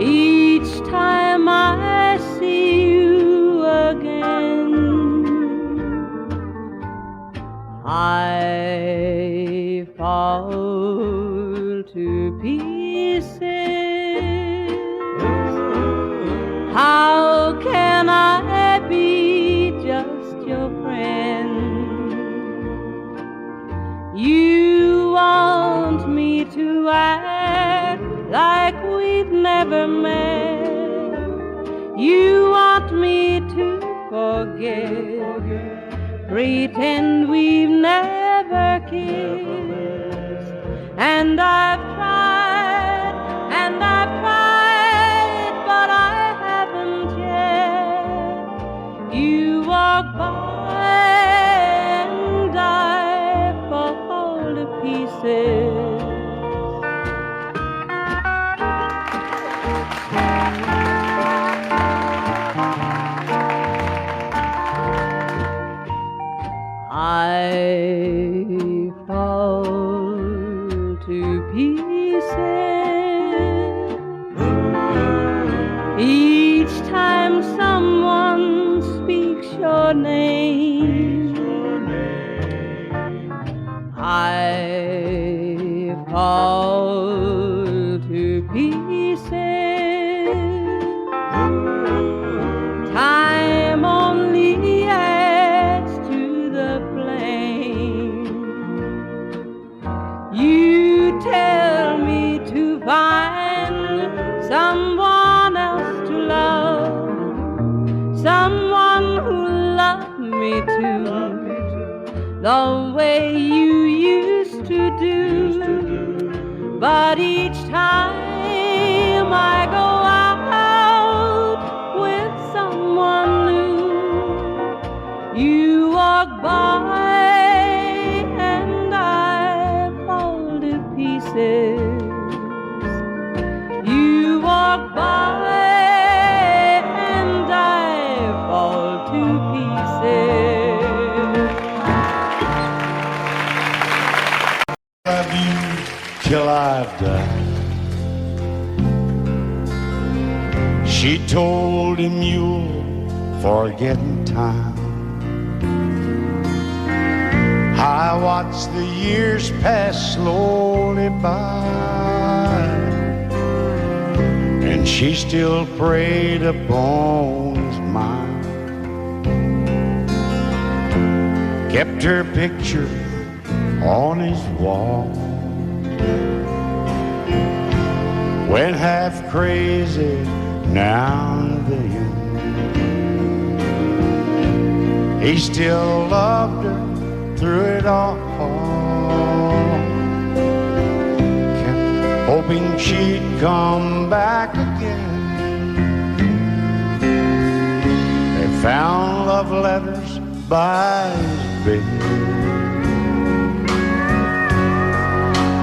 each time I see you again. I fall to pieces. How can I be just your friend? You want me to act like we've never met. You want me to forget, pretend we've never kissed. And I've tried, but I haven't yet. You walk by and I fall to pieces. I fall to pieces each time someone speaks your name. I fall to pieces. Time only adds to the flame. You tell me to find someone else to love, someone who loved me too, the way you used to do. But each time I go out with someone new, you walk by and I fall to pieces. You walk by and I fall to pieces. Love you till I die. She told him you'll forget in time. I watched the years pass slowly by, and she still preyed upon his mind. Kept her picture on his wall. Went half crazy now and then. He still loved her through it all. Kept hoping she'd come back again. They found love letters by his bed,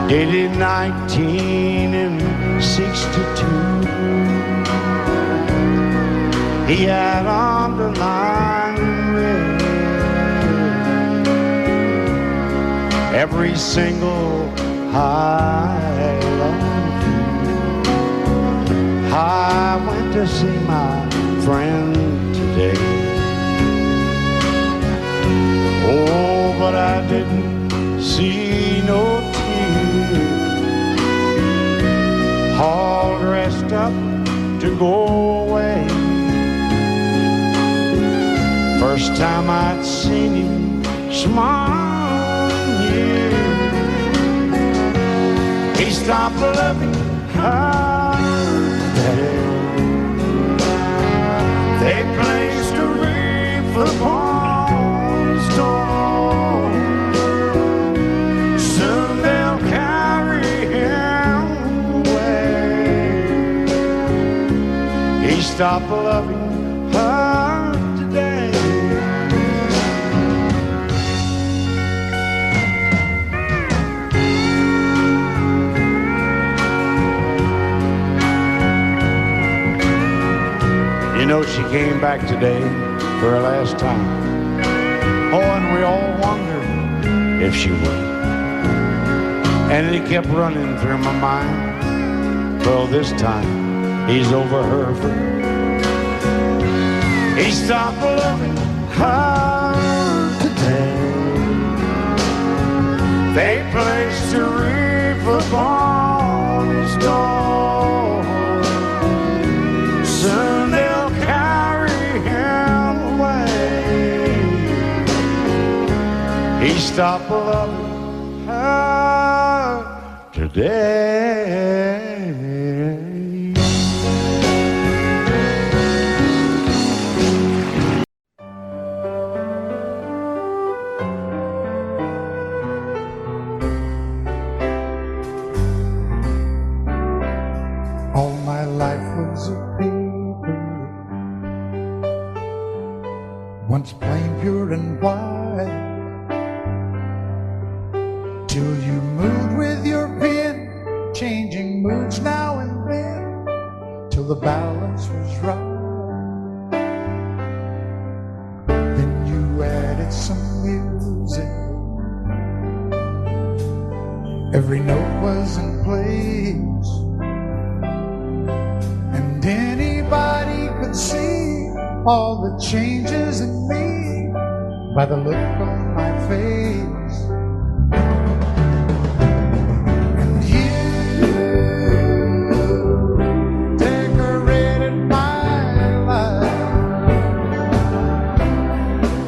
dated 1962. He had underlined in red every single I love you. I went to see my friend today. Oh, but I didn't see no tears. All dressed up to go away. First time I'd seen him smile in years. He stopped loving her today. They placed a wreath upon his door. Soon they'll carry him away. He stopped loving her today. You know, she came back today for her last time. Oh, and we all wondered if she would. And it kept running through my mind. Well, this time he's over her for good. He stopped loving her today. They placed a wreath upon his door. Soon they'll carry him away. He stopped loving her today. All my life was a paper, once plain, pure, and white, till you moved with your pen, changing moods now and then, till the balance was right. Then you added some music, every note was in place, and anybody could see all the changes in me by the look on my face. And you decorated my life,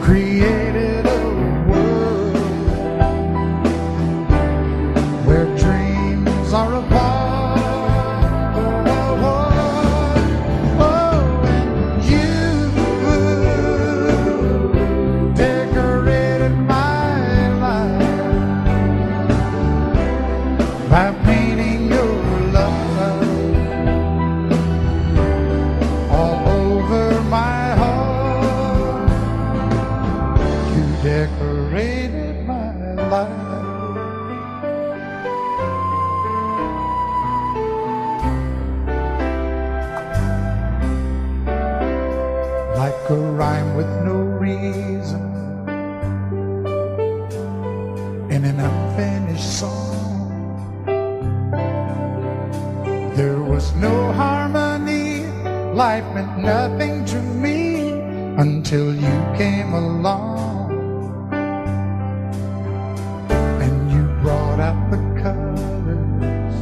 created a world where dreams are apart. By painting your love all over my heart, you decorated my life. Like a rhyme with no reason in an unfinished song. There was no harmony, life meant nothing to me until you came along. And you brought out the colors,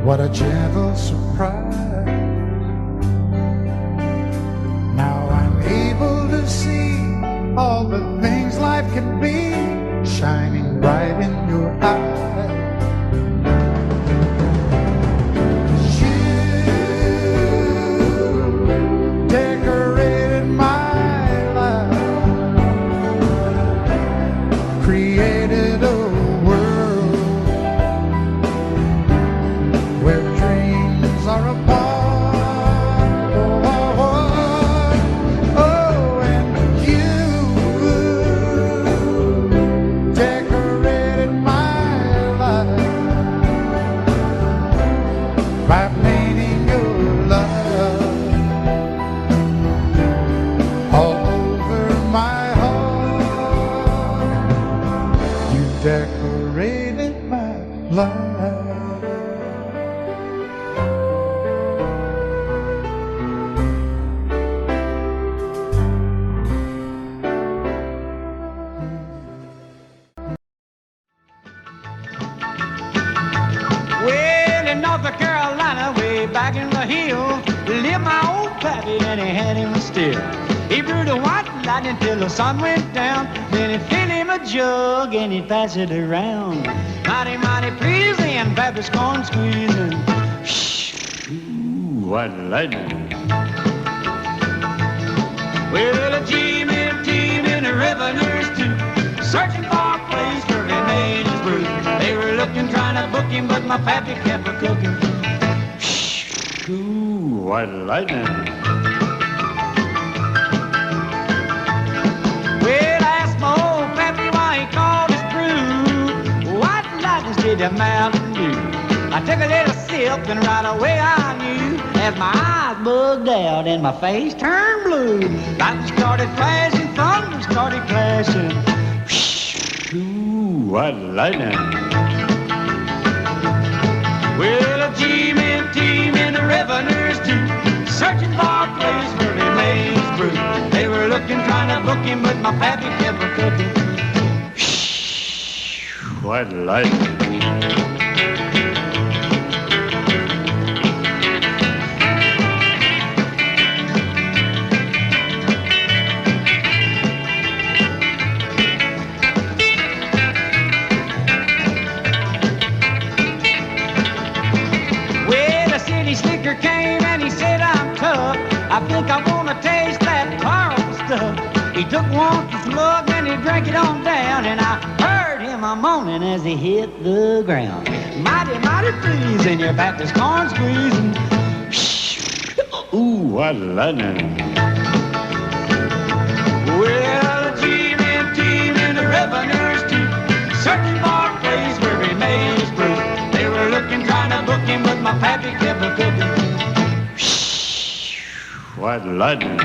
what a gentle surprise. Now I'm able to see all the things life can be, shining bright in your eyes. Created a world where dreams are apart. Oh, and you decorated my life by painting your love all over my decorated my life. Well, in North Carolina, way back in the hills, lived my old pappy and he had him still. He brewed a white lightning till the sun went down. Then he'd fill him a jug and he'd pass it around. Mighty, mighty pleasing, Baptist corn squeezing. Ooh, white lightning. Well, a team in the revenues too, searching for a place where he made his brew. They were looking, trying to book him, but my pappy kept a cooking. Ooh, white lightning. Well, I asked my old pappy why he called his brew white lightning did the Mountain Dew. I took a little sip and right away I knew, as my eyes bugged out and my face turned blue. Lightning started flashing, thunder started clashing. Ooh, white lightning. Well, a team in the revenues too, searching for a place where he made his brew. They were looking, trying to book him, but my pappy kept a cooking. White lightning. Came and he said, I'm tough. I think I want to taste that powerful stuff. He took one slug and he drank it on down, and I heard him a moaning as he hit the ground. Mighty, mighty pleasing, your Baptist corn squeezing. Ooh, what lightning. Well, a team in the revenues too, searching for a place where he made his brew. They were looking, trying to book him, but my pappy kept a cooking. White lightning.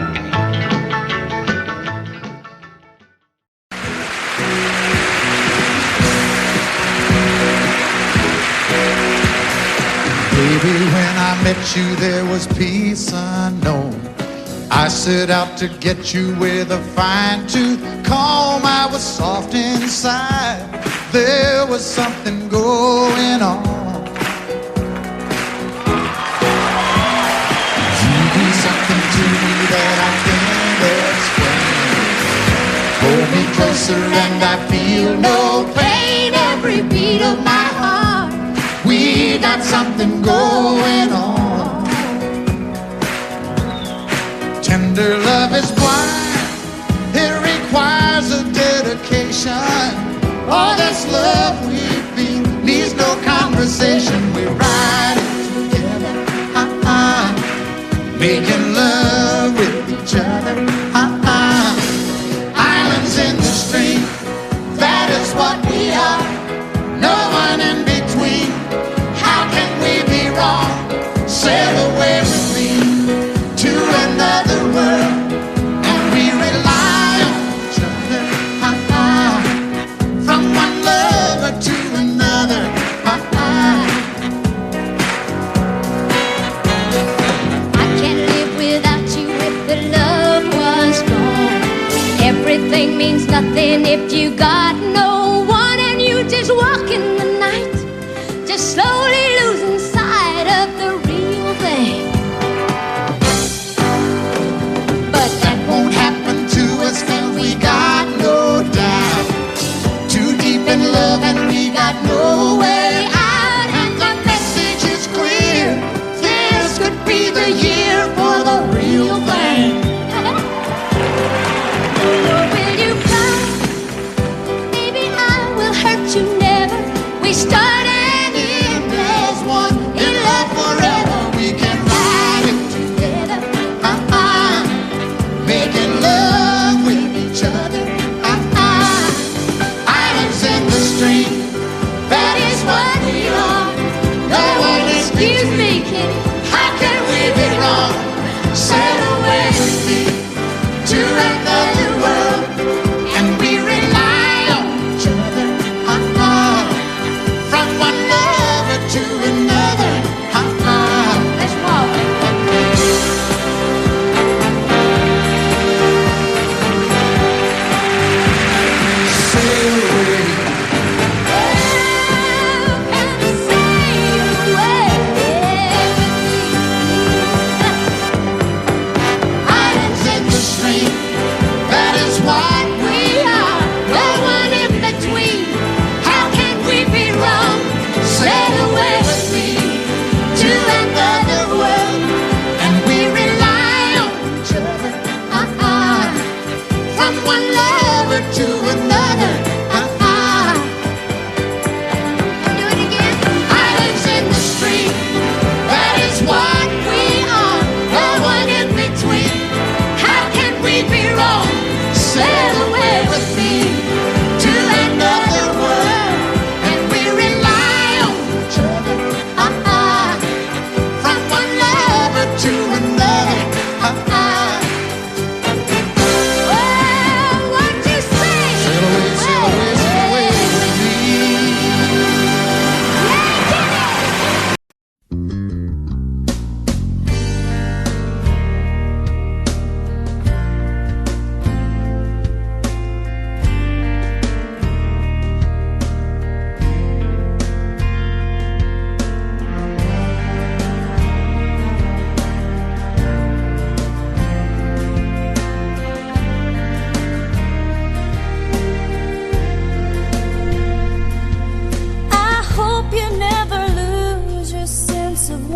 Baby, when I met you, there was peace unknown. I set out to get you with a fine-tooth comb. I was soft inside. There was something going on. Something to me that I can't explain. Hold me closer and I feel no pain. Every beat of my heart, we got something going on. Tender love is blind, it requires a dedication. All this love we feel needs no conversation. We ride it together, making love with each other. Islands in the stream, that is what we are. No one in between. How can we be wrong? Sail away with me to another world, and we rely on each other. From one lover to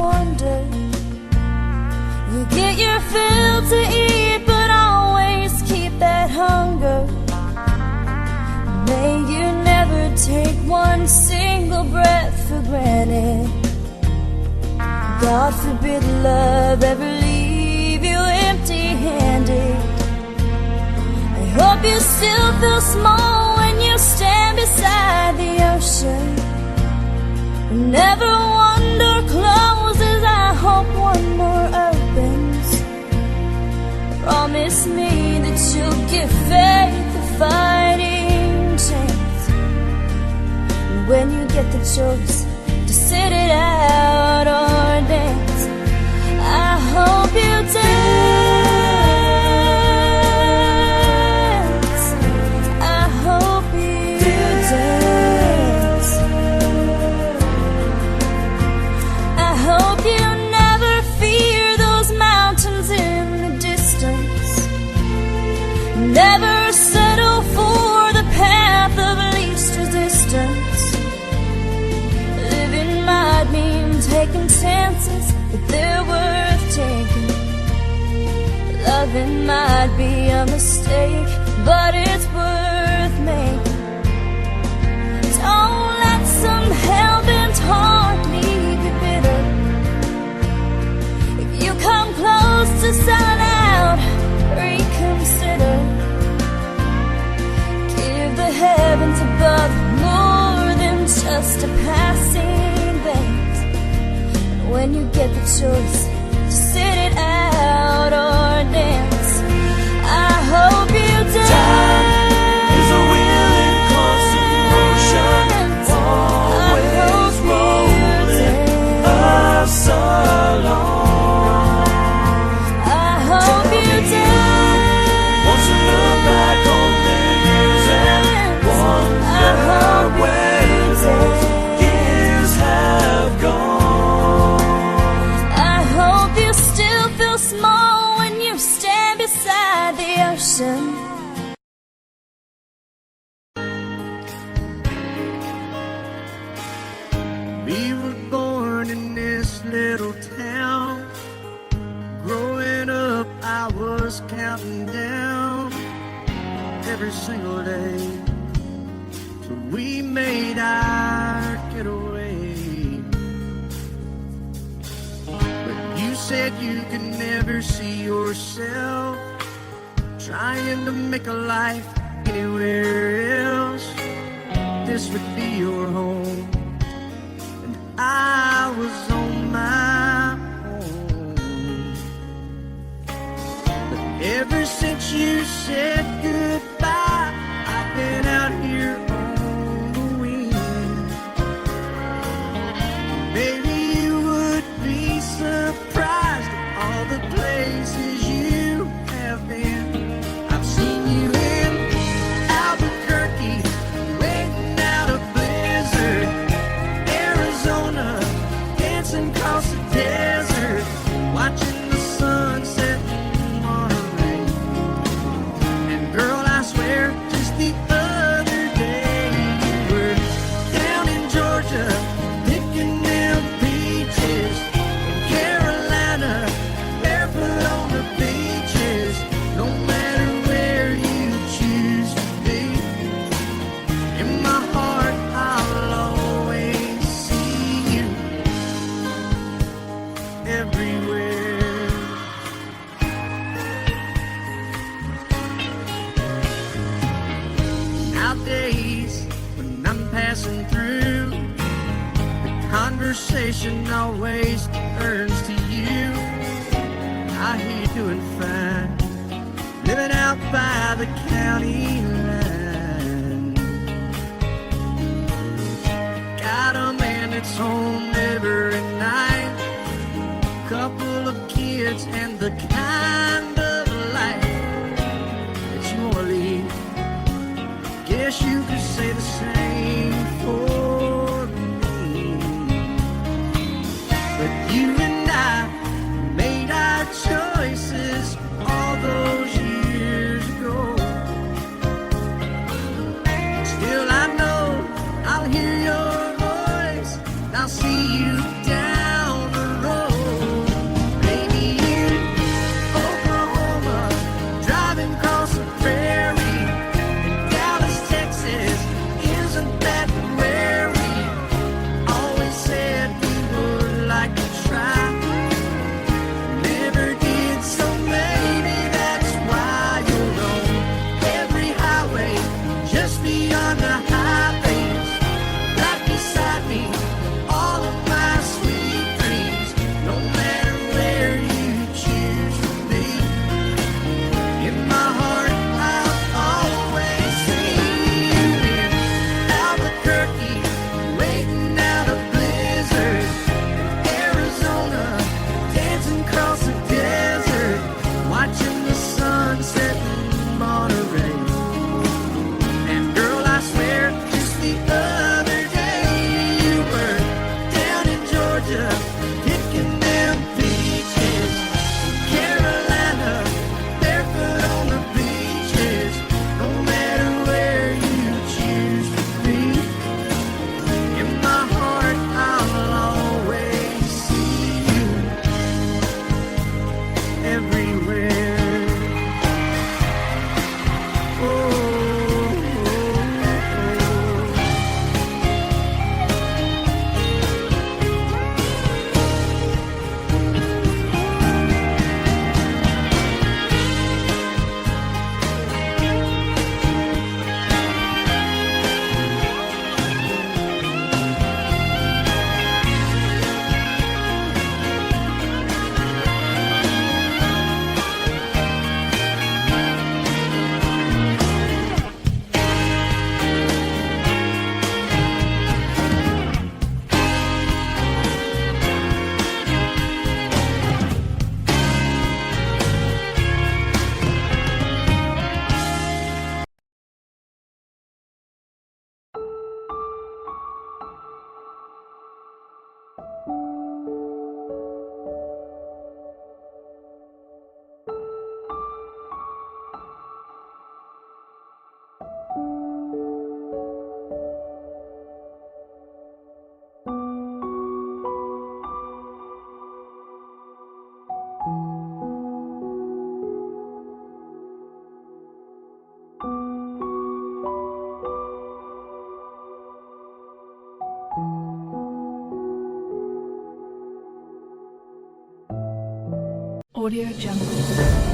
wonder. You get your fill to eat, but always keep that hunger. May you never take one single breath for granted. God forbid love ever leave you empty-handed. I hope you still feel small when you stand beside the ocean. Never one door closes, I hope one more opens. Promise me that you'll give faith a fighting chance. And when you get the choice to sit it out or dance, I hope you dance. I hope you dance. I hope you never fear those mountains in the distance. Never settle for the path of least resistance. Living might mean taking chances, but they're worth taking. Loving might be a mistake, but it's worth making. Don't let some hell-bent heart leave you bitter. If you come close to selling out, reconsider. Give the heavens above more than just a passing glance. And when you get the choice to sit it out or dance, I hope you dance. Time is a willing constant motion, always rolling us along. I hope you dance. Once you look back on the years and wonder where those years have gone. I hope you still feel small when you stand beside the ocean. We were born in this little town. Growing up, I was counting down every single day till we made our getaway. But you said you could never see yourself trying to make a life anywhere else. This would be your home, and I was on my own. But ever since you said goodbye, I've been out here on the wing. Maybe you would be surprised at all the places you have been. I've seen you in Albuquerque, waiting out a blizzard, Arizona, dancing across the desert, watching the sunset in Monterey. And girl, I swear, just the other day you were down in Georgia, picking them peaches. In Carolina, barefoot on the beaches. No matter where you choose to be, in my heart I'll always see you everywhere. Nowadays, when I'm passing through, the conversation always turns to you. I hear you doing fine, living out by the county line. Got a man that's home every night, couple of kids, and the kind of life that you wanna lead. Guess you could say the same for me. But you and I made our choices all those years ago. Still I know I'll hear your voice, and I'll see you down the road. Audio Jungle.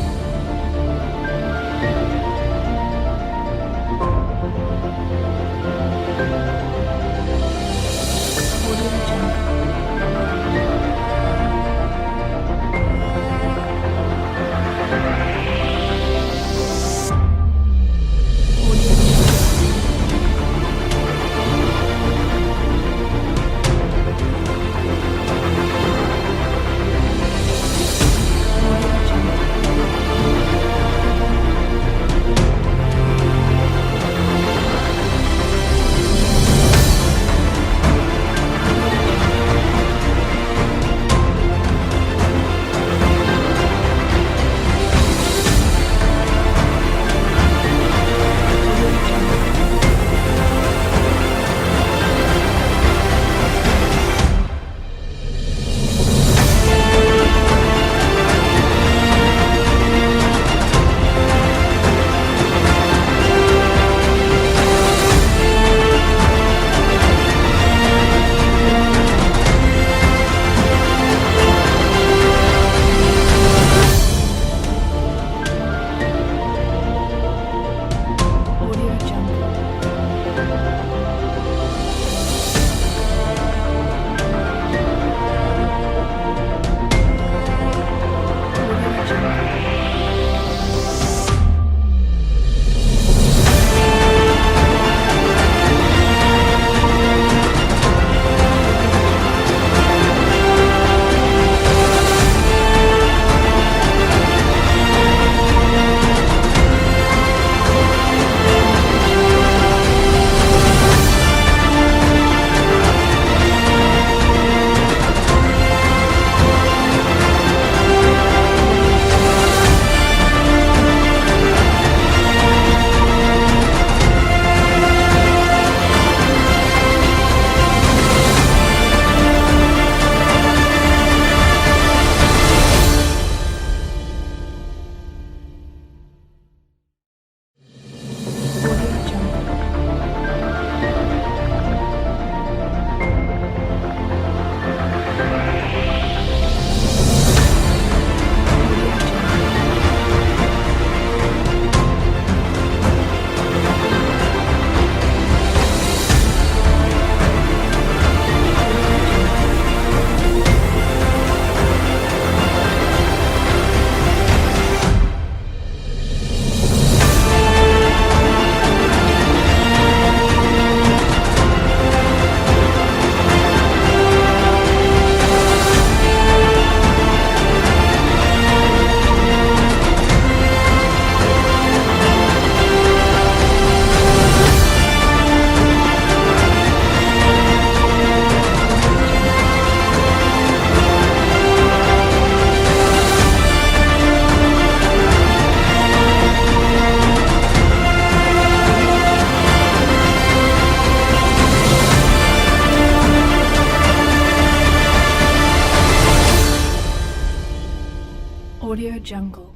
Audio Jungle.